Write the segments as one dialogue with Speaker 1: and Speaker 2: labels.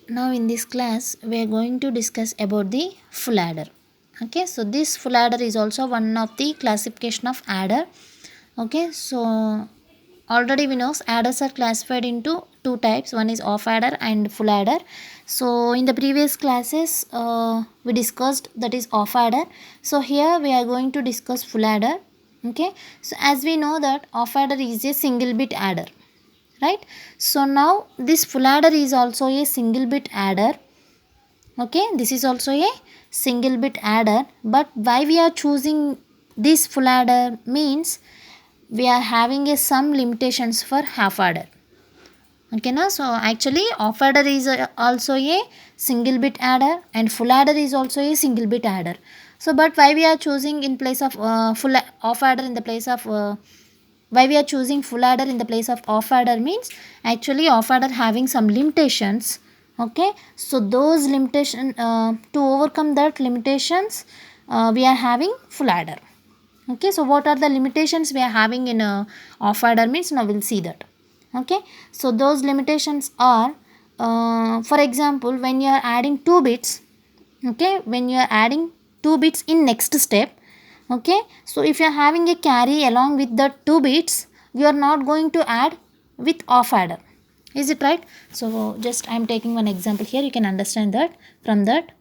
Speaker 1: Now in this class we are going to discuss about the full adder. Okay, so this full adder is also one of the classification of adder. Okay, so already we know adders are classified into two types, one is off adder and full adder. So in the previous classes we discussed that is off adder. So here we are going to discuss full adder. Okay, so as we know that off adder is a single bit adder, right? So now this full adder is also a single bit adder. Okay, this is also a single bit adder, but why we are choosing this full adder means we are having a some limitations for half adder. Okay, now so actually off adder is also a single bit adder and full adder is also a single bit adder. So but why we are choosing in place of full off adder in the place of why we are choosing full adder in the place of off adder means actually off adder having some limitations. Okay, so those limitation to overcome that limitations we are having full adder. Okay, so what are the limitations we are having in off adder means now we'll see that. Okay, so those limitations are for example when you are adding 2 bits. Okay, when you are adding 2 bits in next step. Okay, so if you are having a carry along with the 2 bits, you are not going to add with off adder. Is it right? So just I am taking one example here, you can understand that from that.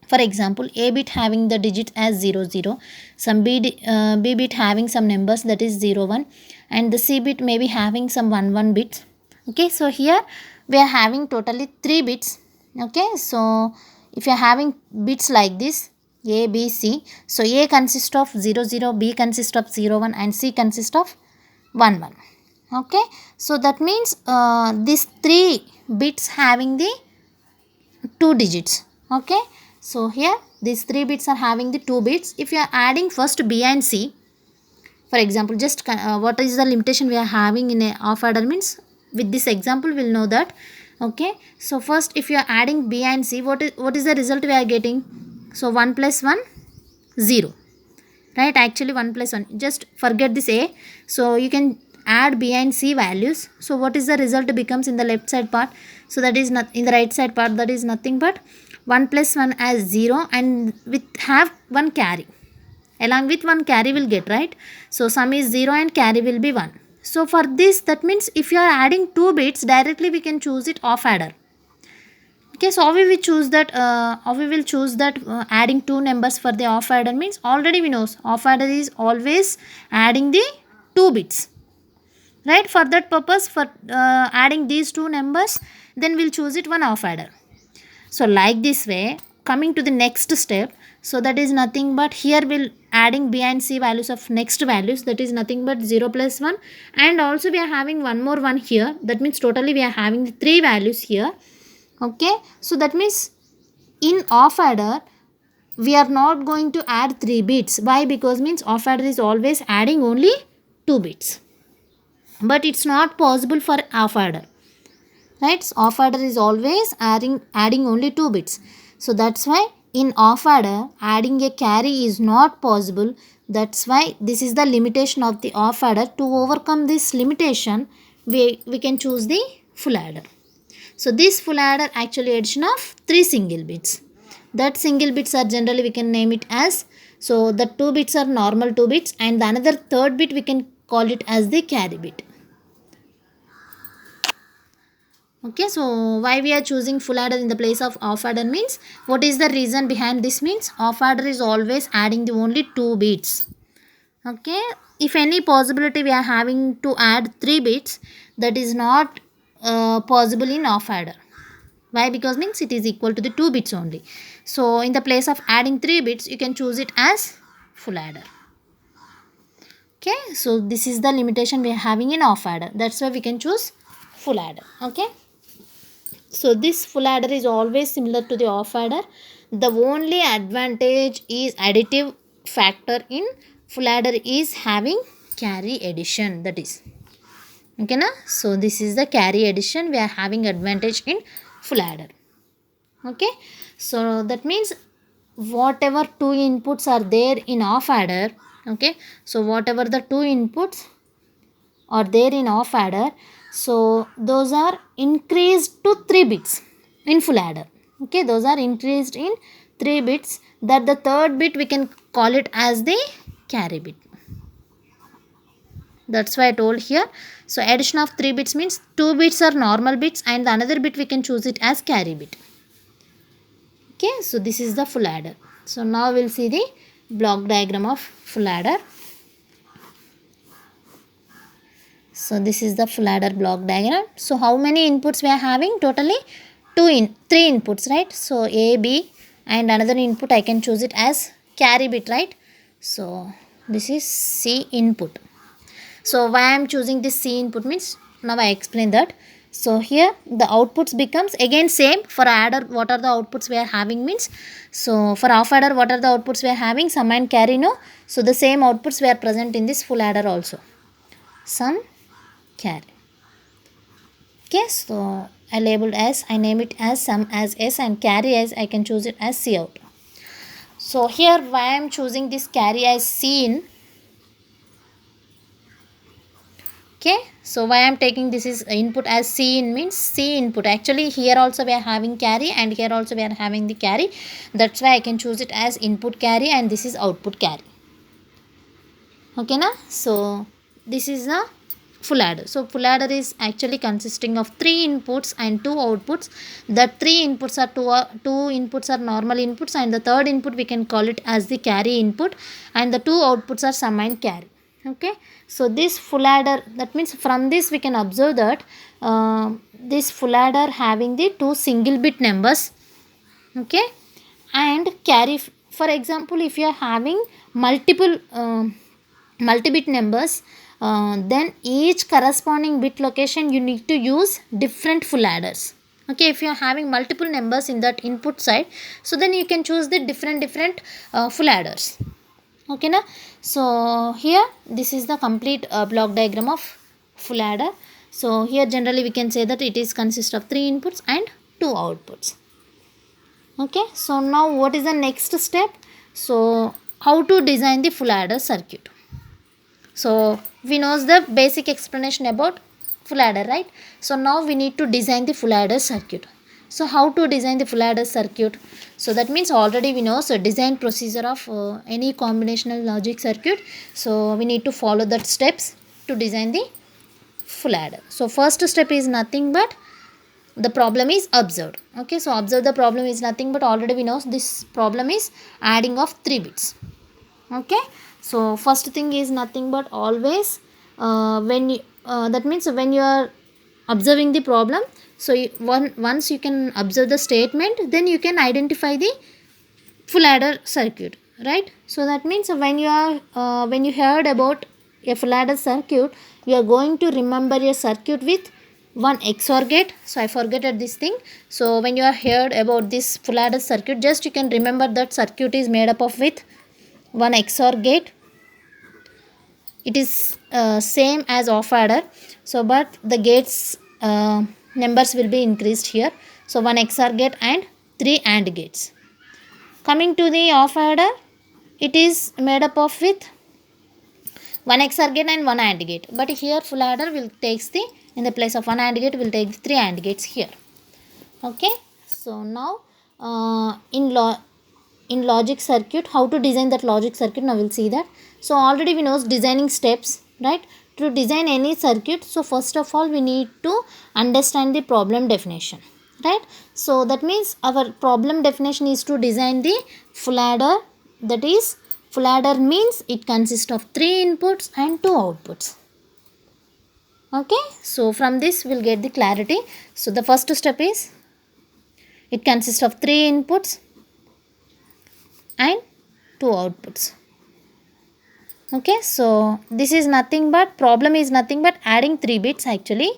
Speaker 1: For example, a bit having the digit as 0 0, some b bit having some numbers that is 0 1, and the c bit may be having some 1 1 bits. Okay, so here we are having totally 3 bits. Okay, so if you are having bits like this a b c, so a consists of 0 0, b consists of 0 1, and c consists of 1 1. Okay, so that means these 3 bits having the 2 digits. Okay, so here these 3 bits are having the 2 bits. If you are adding first b and c, for example, just what is the limitation we are having in a off adder means with this example we'll know that. Okay, so first if you are adding b and c, what is the result we are getting? So 1 plus 1 0, right? Actually 1 plus 1, just forget this a, so you can add b and c values. So what is the result becomes in the left side part? So that is not in the right side part, that is nothing but 1 plus 1 as 0 and with have one carry, along with one carry will get, right? So sum is 0 and carry will be 1. So for this, that means if you are adding 2 bits directly we can choose it off adder. Okay, so how we will choose that adding two numbers for the off adder means already we know off adder is always adding the 2 bits, right? For that purpose, for adding these two numbers, then we'll choose it one off adder. So like this way, coming to the next step, so that is nothing but here we'll adding b and c values of next values, that is nothing but 0 plus 1, and also we are having one more one here, that means totally we are having the 3 values here. Okay, so that means in off adder we are not going to add 3 bits. Why? Because means off adder is always adding only 2 bits, but it's not possible for off adder, right? So off adder is always adding only 2 bits. So that's why in off adder adding a carry is not possible. That's why this is the limitation of the off adder. To overcome this limitation, we can choose the full adder. So this full adder actually addition of 3 single bits. That single bits are generally we can name it as, so the 2 bits are normal 2 bits and the another third bit we can call it as the carry bit. Okay, so why we are choosing full adder in the place of off adder means, what is the reason behind this means off adder is always adding the only 2 bits. Okay, if any possibility we are having to add 3 bits, that is not possible in off adder. Why? Because means it is equal to the 2 bits only. So in the place of adding 3 bits, you can choose it as full adder. Okay, so this is the limitation we are having in off adder. That's why we can choose full adder. Okay, so this full adder is always similar to the off adder. The only advantage is additive factor in full adder is having carry addition, that is. Okay, na? So this is the carry addition we are having advantage in full adder. Okay, so that means whatever two inputs are there in off adder, okay, so whatever the two inputs are there in off adder, so those are increased to 3 bits. in full adder. Okay, those are increased in 3 bits, that the third bit we can call it as the carry bit. That's why I told here. So addition of 3 bits means 2 bits are normal bits and the another bit we can choose it as carry bit. Okay, so this is the full adder. So now we'll see the block diagram of full adder. So this is the full adder block diagram. So how many inputs we are having? Totally 3 inputs, right? So A, B and another input I can choose it as carry bit, right? So this is C input. So why I am choosing this C input means, now I explain that. So here the outputs becomes again same. For adder, what are the outputs we are having means, so for half adder what are the outputs we are having? Sum and carry, no? So the same outputs were present in this full adder also. Sum, carry. Okay, so I labeled as, I name it as sum as S and carry as I can choose it as C out. So here why I am choosing this carry as C in. Okay, so why I am taking this is input as C in means C input. Actually here also we are having carry and here also we are having the carry. That's why I can choose it as input carry and this is output carry. Okay na? So this is a full adder. So full adder is actually consisting of 3 inputs and 2 outputs. The 3 inputs are 2 inputs are normal inputs and the third input we can call it as the carry input and the 2 outputs are sum and carry. Okay, so this full adder, that means from this we can observe that this full adder having the 2 single bit numbers. Okay, and carry, for example if you are having multiple multi-bit numbers, then each corresponding bit location you need to use different full adders. Okay, if you are having multiple numbers in that input side, so then you can choose the different full adders. Okay na? So here this is the complete block diagram of full adder. So here generally we can say that it is consist of 3 inputs and 2 outputs. Okay, so now what is the next step? So how to design the full adder circuit. So we know the basic explanation about full adder, right? So now we need to design the full adder circuit. So how to design the full adder circuit? So that means already we know, so design procedure of any combinational logic circuit. So we need to follow that steps to design the full adder. So first step is nothing but the problem is observed. Okay, so observe the problem is nothing but already we know this problem is adding of 3 bits. Okay, so first thing is nothing but always when you, that means when you are observing the problem, so once you can observe the statement, then you can identify the full adder circuit, right? So that means when you are when you heard about a full adder circuit, you are going to remember a circuit with one XOR gate. So I forget this thing. So when you are heard about this full adder circuit, just you can remember that circuit is made up of with one XOR gate. It is same as off adder, so but the gates numbers will be increased here. So one XOR gate and 3 AND gates. Coming to the off adder, it is made up of with one XOR gate and one AND gate, but here full adder will takes the, in the place of one AND gate will take the 3 AND gates here. Okay, so now in logic circuit, how to design that logic circuit, now we'll see that. So already we know designing steps, right? To design any circuit, so first of all we need to understand the problem definition, right? So that means our problem definition is to design the full adder. That is, full adder means it consists of 3 inputs and 2 outputs. Okay, so from this we'll get the clarity. So the first step is it consists of 3 inputs and 2 outputs. Okay, so this is nothing but, problem is nothing but adding 3 bits, actually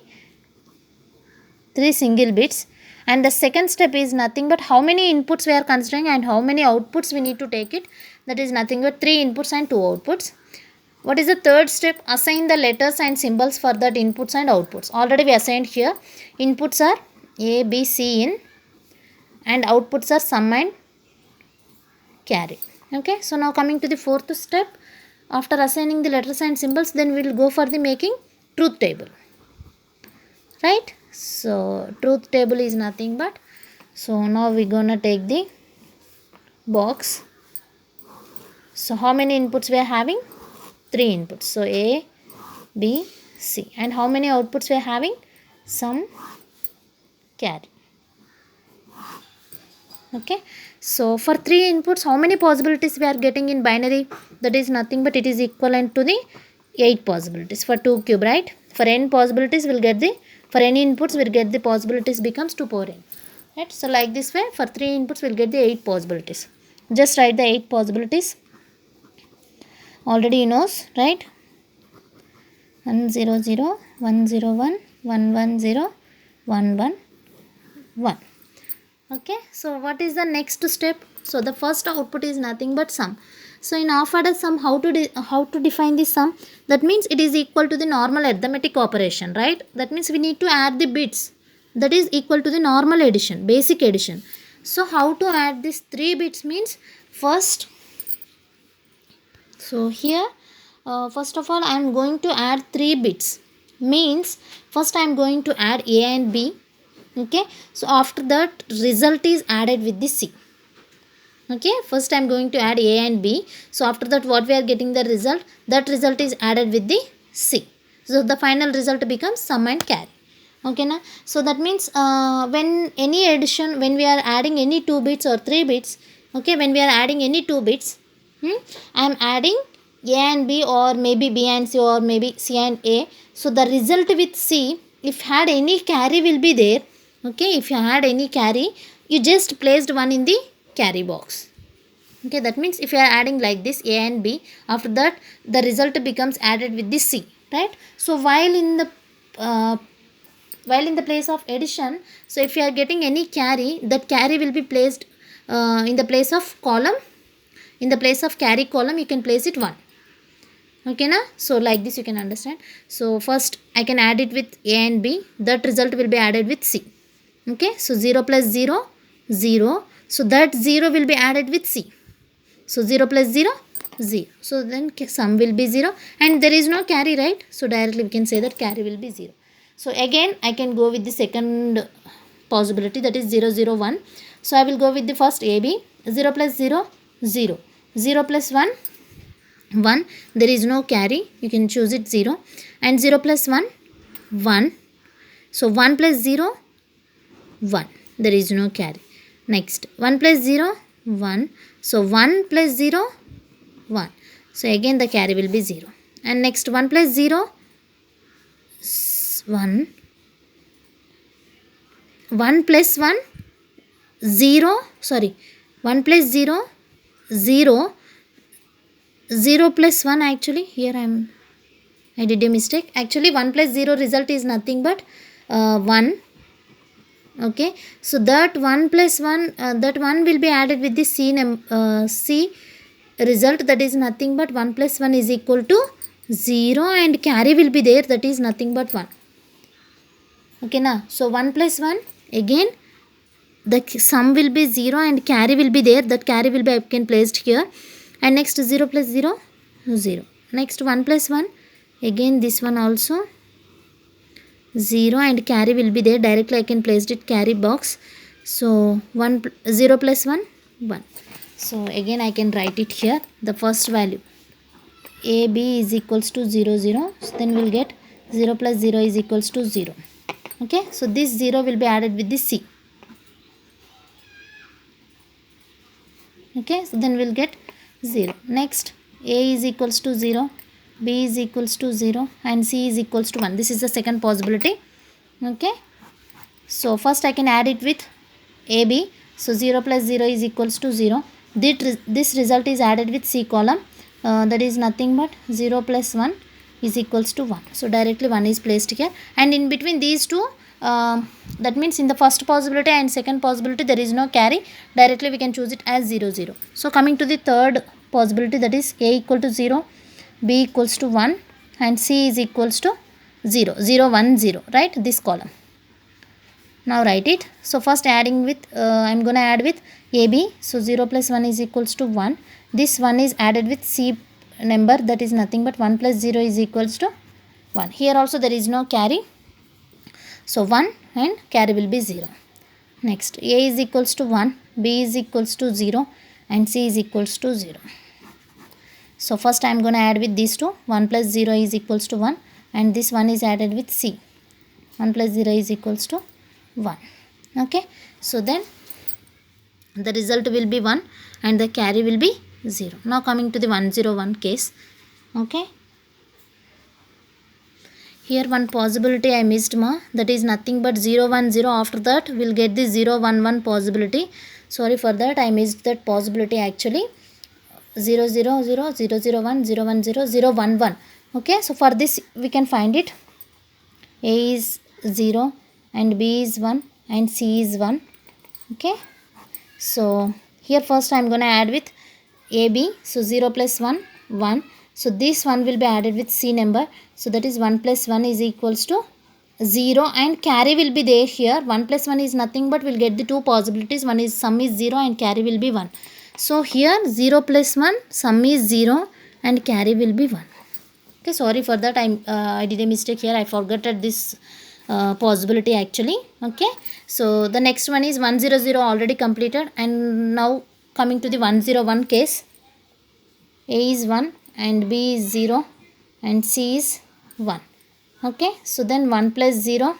Speaker 1: 3 single bits, and the second step is nothing but how many inputs we are considering and how many outputs we need to take it. That is nothing but 3 inputs and 2 outputs. What is the third step? Assign the letters and symbols for that inputs and outputs. Already we assigned here. Inputs are A, B, C in, and outputs are sum and carry. Okay, so now coming to the fourth step, after assigning the letters and symbols, then we will go for the making truth table, right? So truth table is nothing but So now we're gonna take the box. So how many inputs we are having? 3 inputs. So A, B, C. And how many outputs we are having? Some carry. Okay. So for 3 inputs, how many possibilities we are getting in binary? That is nothing but it is equivalent to the 8 possibilities for 2 cube, right? For n possibilities, we'll get the, for any inputs, we'll get the possibilities becomes 2 power n. Right. So like this way, for 3 inputs, we'll get the 8 possibilities. Just write the 8 possibilities. Already you knows, right? 1 0 0, 1 0 1, 1 1 0, 1 1 1. Okay, so what is the next step? So the first output is nothing but sum. So in half order sum, how to define the sum? That means it is equal to the normal arithmetic operation, right? That means we need to add the bits. That is equal to the normal addition, basic addition. So how to add these 3 bits means first. So here, first of all, I am going to add 3 bits. Means first I am going to add A and B. Okay, so after that result is added with the C. Okay, first I am going to add A and B. So after that what we are getting the result, that result is added with the C. So the final result becomes sum and carry. Okay na? So that means when any addition, when we are adding any 2 bits or 3 bits, okay, when we are adding any 2 bits, I am adding A and B or maybe B and C or maybe C and A. So the result with C, if had any carry will be there. Okay, if you had any carry, you just placed one in the carry box. Okay, that means if you are adding like this A and B, after that the result becomes added with the C, right? So while in the place of addition, so if you are getting any carry, that carry will be placed in the place of column. In the place of carry column, you can place it 1. Okay na? So like this you can understand. So first I can add it with A and B. That result will be added with C. Okay, so 0 plus 0, 0. So that 0 will be added with C. So 0 plus 0, 0. So then sum will be 0 and there is no carry, right? So directly we can say that carry will be 0. So again I can go with the second possibility, that is 0 0 1. So I will go with the first AB. 0 plus 0, 0. 0 plus 1, 1. There is no carry. You can choose it 0. And 0 plus 1, 1. So 1 plus 0, 1. There is no carry. Next 1 plus 0, 1. So 1 plus 0, 1. So again the carry will be 0. And next 1 plus 0, 1. 1 plus 1, 0. Sorry. 1 plus 0, 0. 0 plus 1, actually here I did a mistake. Actually 1 plus 0 result is nothing but 1. Okay, so that 1 plus 1, that 1 will be added with the C result, that is nothing but 1 plus 1 is equal to 0 and carry will be there, that is nothing but 1. Okay na? So 1 plus 1, again the sum will be 0 and carry will be there, that carry will be again placed here. And next 0 plus 0, 0. Next 1 plus 1, again this one also 0 and carry will be there, directly I can place it carry box. So 0 plus 1, 1. So again I can write it here, the first value AB is equals to 0 0. So then we will get 0 plus 0 is equals to 0. Okay, so this 0 will be added with the C. Okay, so then we will get 0. Next A is equals to 0, B is equals to 0 and C is equals to 1. This is the second possibility. Okay, so first I can add it with AB. So 0 plus 0 is equals to 0. This result is added with C column, that is nothing but 0 plus 1 is equals to 1. So directly 1 is placed here, and in between these two, that means in the first possibility and second possibility there is no carry, directly we can choose it as 0 0. So coming to the third possibility, that is A equal to 0, B equals to 1 and C is equals to 0 0 1 0, right, this column. Now write it. So first adding with I am going to add with AB. So 0 plus 1 is equals to 1. This 1 is added with C number, that is nothing but 1 plus 0 is equals to 1. Here also there is no carry. So 1 and carry will be 0. Next, A is equals to 1, B is equals to 0 and C is equals to 0. So first I am going to add with these two. 1 plus 0 is equals to 1 and this 1 is added with C. 1 plus 0 is equals to 1. Okay. So then the result will be 1 and the carry will be 0. Now coming to the 101 case. Okay. Here one possibility I missed, that is nothing but 0 1 0. After that we'll get the 0 1 1 possibility. Sorry for that, I missed that possibility actually. 0 0 0 0 0 1 0 1 0 0 1 1. Okay, so for this we can find it. A is 0 and B is 1 and C is 1. Okay, so here first I am going to add with AB. So 0 plus 1 1. So this one will be added with C number. So that is 1 plus 1 is equals to 0 and carry will be there here. 1 plus 1 is nothing but we'll get the two possibilities. One is sum is 0 and carry will be 1. So here 0 plus 1, sum is 0 and carry will be 1. Okay, sorry for that, I did a mistake here. I forgot this possibility actually. Okay, so the next one is 100 already completed, and now coming to the 101 case. A is 1 and B is 0 and C is 1. Okay, so then 1 plus 0,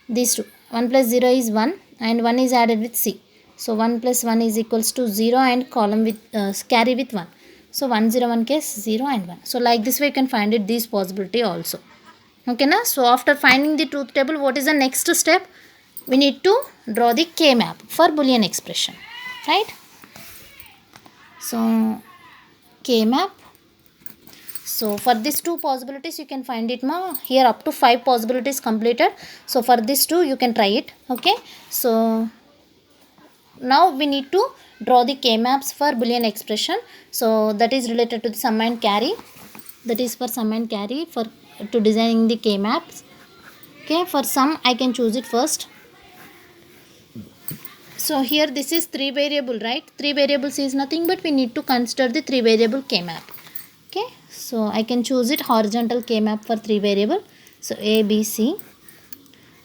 Speaker 1: these two, 1 plus 0 is 1 and 1 is added with C. So 1 plus 1 is equals to 0 and column with carry with 1. So 101 case 0 and 1. So like this way you can find it, this possibility also. Okay na? So after finding the truth table, what is the next step? We need to draw the K-map for Boolean expression, right? So K-map. So for these two possibilities you can find it here up to 5 possibilities completed. So for these two you can try it. Okay, so now we need to draw the K-maps for Boolean expression. So that is related to the sum and carry. That is for sum and carry for to designing the K-maps. Okay, for sum I can choose it first. So here this is 3 variable, right? 3 variables is nothing but we need to consider the 3 variable K-map. Okay, so I can choose it horizontal K-map for 3 variable. So A, B, C,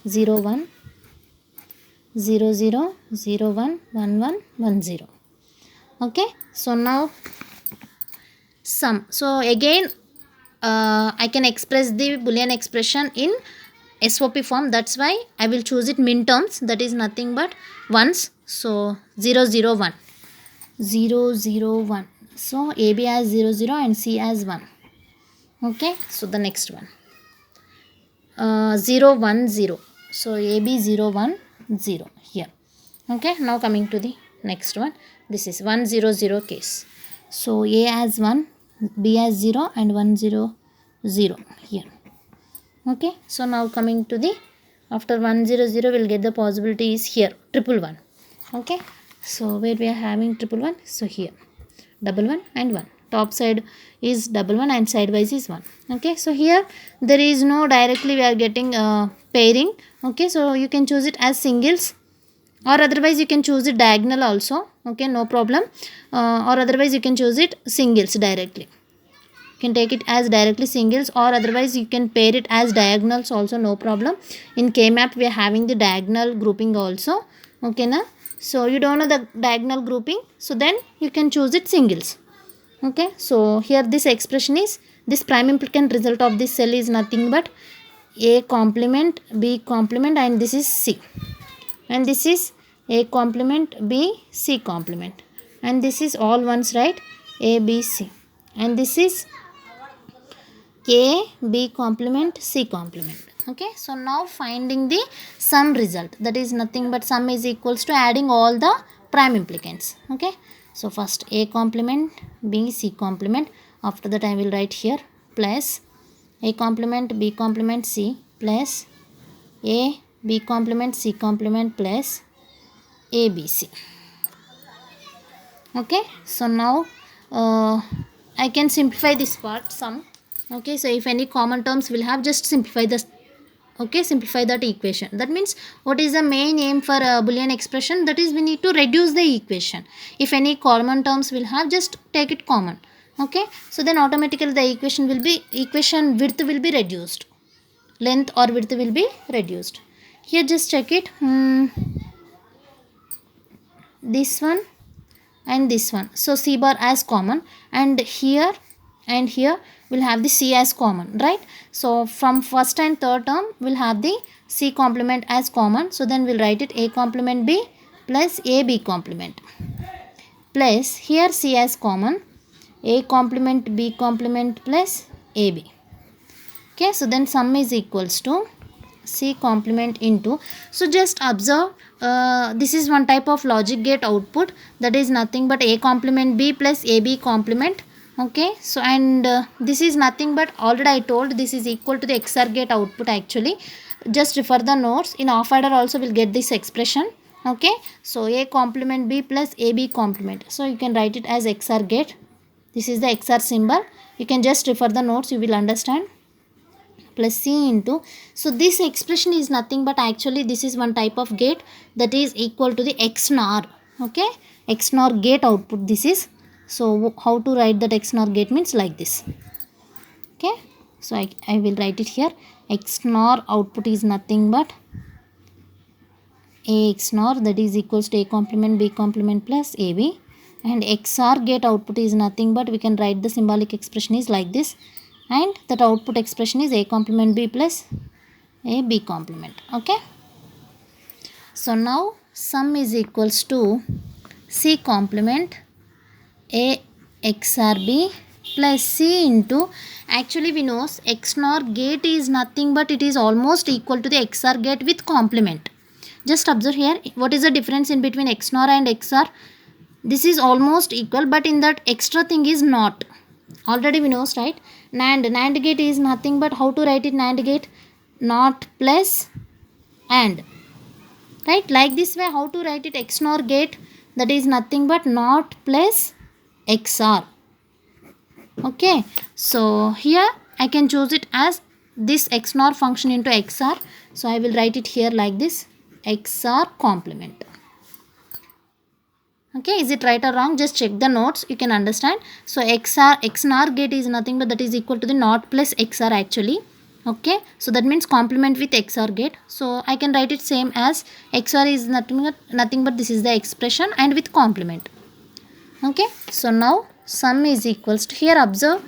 Speaker 1: 0, 1, 0, 0, 0, 1, 1, 1, 1, 0. Okay, so now sum. So again I can express the Boolean expression in SOP form. That's why I will choose it min terms. That is nothing but ones. So 0, 0, 1. 0, 0, 1. So AB as 0, 0 and C as 1. Okay, so the next one. 0, 1, 0. So AB 0, 1, 0 here. Okay, now coming to the next one. This is 1, 0, 0 case. So A as 1, B as 0 and 1, 0, 0 here. Okay, so now coming to the after 1, 0, 0 we'll get the possibility is here triple 1. Okay, so where we are having triple 1, so here double 1 and 1. Top side is double 1 and sidewise is 1. Okay, so here there is no directly we are getting pairing. Okay, so you can choose it as singles or otherwise you can choose it diagonal also. Okay, no problem. Or otherwise you can choose it singles directly. You can take it as directly singles or otherwise you can pair it as diagonals also, no problem. In K-map we are having the diagonal grouping also. Okay na? So you don't know the diagonal grouping, so then you can choose it singles. Okay, so here this expression is, this prime implicant result of this cell is nothing but A complement, B complement and this is C. And this is A complement, B, C complement. And this is all ones, right? A, B, C. And this is A, B complement, C complement. Okay, so now finding the sum result. That is nothing but sum is equals to adding all the prime implicants. Okay, so first A complement, B, C complement. After that I will write here plus A complement, B complement, C plus A, B complement, C complement plus A, B, C. Okay, so now I can simplify this part sum. Okay, so if any common terms will have, just simplify this. Okay, simplify that equation. That means what is the main aim for a Boolean expression? That is we need to reduce the equation. If any common terms will have, just take it common. Okay, so then automatically the equation width will be reduced. Length or width will be reduced. Here just check it. this one and this one. So C bar as common, and here we'll have the C as common, right? So from first and third term we'll have the C complement as common. So then we'll write it A complement B plus AB complement, plus here C as common, A complement B complement plus AB. Okay, so then sum is equals to C complement into, so just observe, this is one type of logic gate output, that is nothing but A complement B plus AB complement. Okay, so and this is nothing but, already I told, this is equal to the XOR gate output actually. Just refer the notes. In off adder also will get this expression. Okay, so A complement B plus AB complement, so you can write it as XOR gate. This is the XOR symbol. You can just refer the notes, you will understand. Plus C into, so this expression is nothing but actually this is one type of gate that is equal to the XNOR. Okay, XNOR gate output this is. So how to write that XNOR gate means like this. Okay, so I will write it here. XNOR output is nothing but A XNOR, that is equals to A complement B complement plus AB, and XOR gate output is nothing but, we can write the symbolic expression is like this, and that output expression is A complement B plus A B complement. Okay, so now sum is equals to C complement A XOR B plus C into, actually we know XNOR gate is nothing but it is almost equal to the XOR gate with complement. Just observe here, what is the difference in between XNOR and XOR? This is almost equal, but in that extra thing is not. Already we know, right? NAND gate is nothing but, how to write it? NAND gate, not plus AND, right? Like this way, how to write it? XNOR gate, that is nothing but not plus XOR. Okay, so here I can choose it as this XNOR function into XOR. So I will write it here like this, XOR complement. Okay, is it right or wrong? Just check the notes, you can understand. So XNOR gate is nothing but that is equal to the not plus XOR actually. Okay, so that means complement with XOR gate. So I can write it same as XOR is nothing but this is the expression and with complement. Okay, so now sum is equals to, here observe,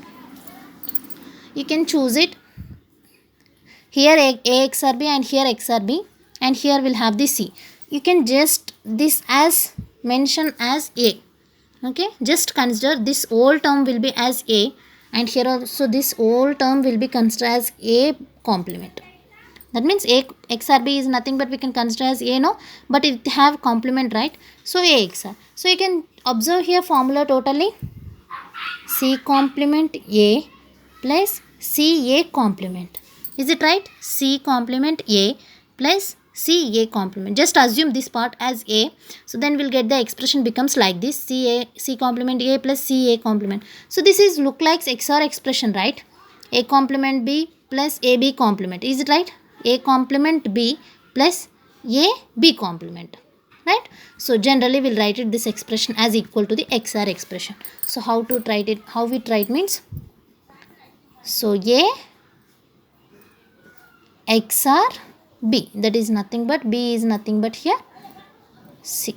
Speaker 1: you can choose it here A XOR B and here XOR B, and here we'll have the C. You can just this as mention as A. Okay, just consider this whole term will be as A, and here also this whole term will be considered as A complement. That means A XOR B is nothing but we can consider as A, no, but it have complement, right? So A XOR. So you can observe here formula totally, C complement A plus C A complement. Is it right? C complement A plus C A complement. Just assume this part as A. So then we'll get the expression becomes like this, C complement A plus C A complement. So this is look like XOR expression, right? A complement B plus A B complement. Is it right? A complement B plus A B complement. Right? So generally we'll write it this expression as equal to the XOR expression. So how to write it? How we write means, so A XOR B, that is nothing but B is nothing but here C.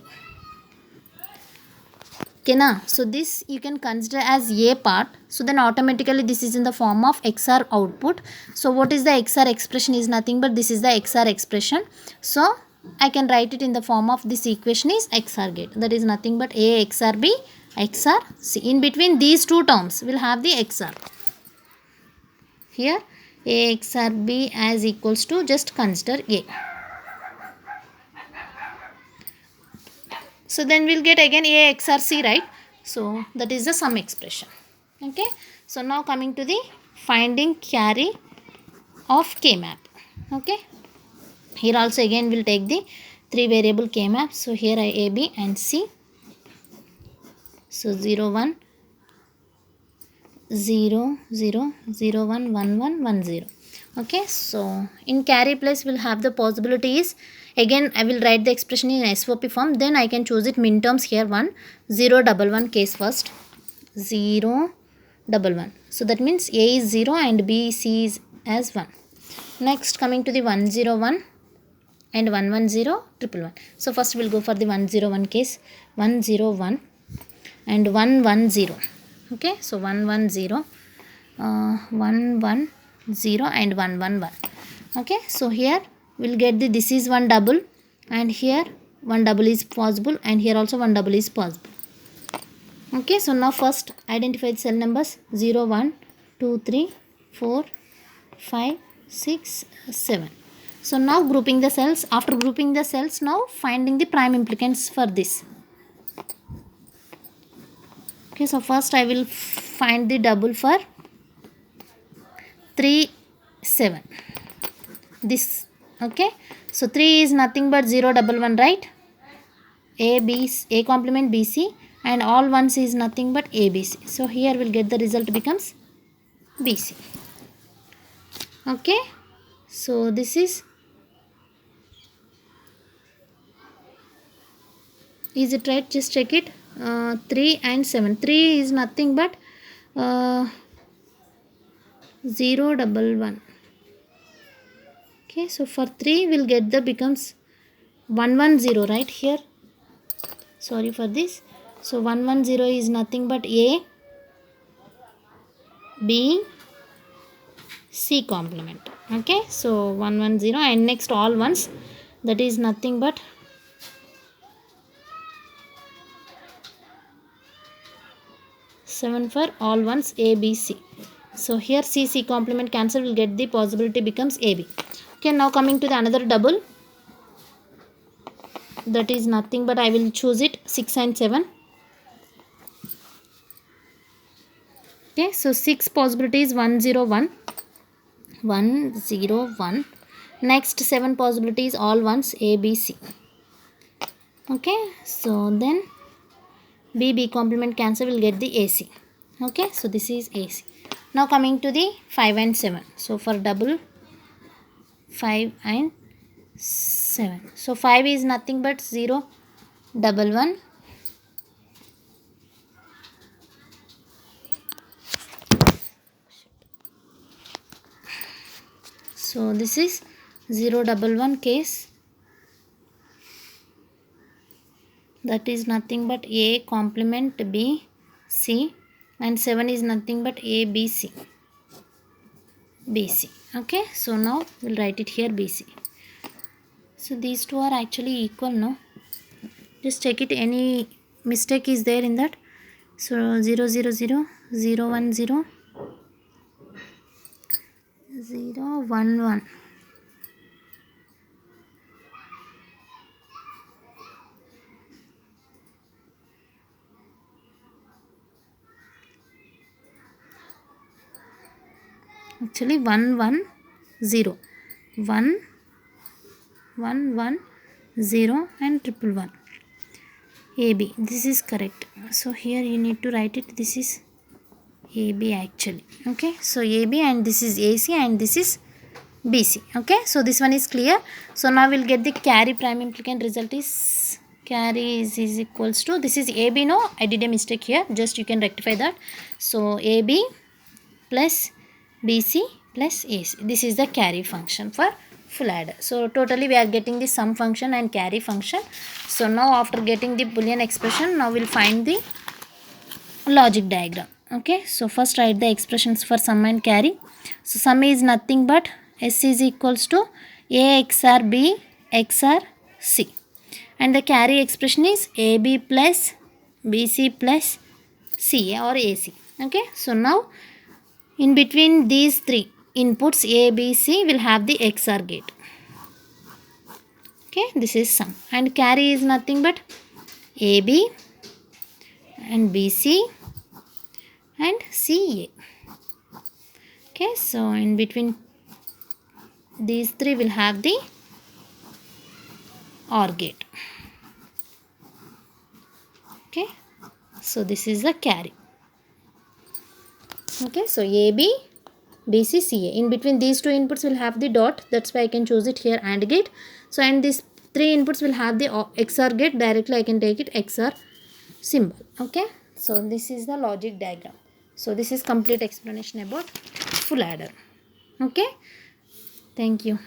Speaker 1: Okay, na? So this you can consider as A part. So then automatically this is in the form of XOR output. So what is the XOR expression is nothing but this is the XOR expression. So I can write it in the form of this equation is XOR gate. That is nothing but A XOR B XOR C. In between these two terms we'll have the XOR. Here A XOR B as equals to, just consider A. So then we'll get again A XOR C, right? So that is the sum expression. Okay. So now coming to the finding carry of K-map. Okay. Here also again we'll take the 3 variable K-map. So here I A, B and C. So 0, 1, 0, 0, 0, 1, 1, 1, 1, 0. Okay, so in carry place we'll have the possibilities. Again I will write the expression in SOP form. Then I can choose it min terms here 1, 0, 1, 1 case first. 0, 1, 1. So that means A is 0 and B, C is as 1. Next coming to the 1, 0, 1 and 110 111. So first we'll go for the 101 case. 101 and 110. Okay, so 110, 110 and 111. Okay, so here we'll get the, this is one double, and here one double is possible, and here also one double is possible. Okay, so now first identify the cell numbers 0 1 2 3 4 5 6 7. So now grouping the cells. After grouping the cells, now finding the prime implicants for this. Okay, so first I will find the double for 3 7. This. Okay, so 3 is nothing but 0 1 1, right? A complement BC, and all ones is nothing but ABC. So here we'll get the result becomes BC. Okay, so this is it right? Just check it. 3 and 7. 3 is nothing but 0 1 1. Okay, so for 3 we'll get the becomes 110, right here. Sorry for this. So 110 is nothing but A, B, C complement. Okay, so 110, and next all ones, that is nothing but 7 for all ones A, B, C. So here C, C complement cancel, will get the possibility becomes AB. Okay, now coming to the another double, that is nothing but I will choose it 6 and 7. Okay, so 6 possibilities 101, 101. Next 7 possibilities all ones A, B, C. Okay, so then B complement cancel, will get the AC. Okay, so this is AC. Now coming to the 5 and 7. So for double 5 and 7. So 5 is nothing but 0 1 1. So this is 0 1 1 case. That is nothing but A complement B, C, and 7 is nothing but A, B, C. BC. Okay, so now we'll write it here BC. So these two are actually equal, no? Just check it, any mistake is there in that. So 0 0 0, 0 1 0, 0 1 1. Actually 1 1 0, 1 1 1 0 and 1 1 AB. This is correct. So here you need to write it. This is AB actually. Okay, so AB, and this is AC, and this is BC. Okay, so this one is clear. So now we'll get the carry prime implicant. Result is carry is equals to, this is AB. No, I did a mistake here. Just you can rectify that. So AB plus BC plus AC. This is the carry function for full adder. So totally we are getting the sum function and carry function. So now after getting the Boolean expression, now we'll find the logic diagram. Okay, so first write the expressions for sum and carry. So sum is nothing but S is equals to A XR B XR C, and the carry expression is AB plus BC plus CA or AC. Okay, so now in between these three inputs A, B, C will have the XOR gate. Okay, this is sum, and carry is nothing but AB and BC and CA. Okay, so in between these three will have the OR gate. Okay, so this is the carry. Okay, so AB, BC, CA. In between these two inputs will have the dot. That's why I can choose it here AND gate. So, and these three inputs will have the XOR gate. Directly I can take it XOR symbol. Okay, so this is the logic diagram. So this is complete explanation about full adder. Okay, thank you.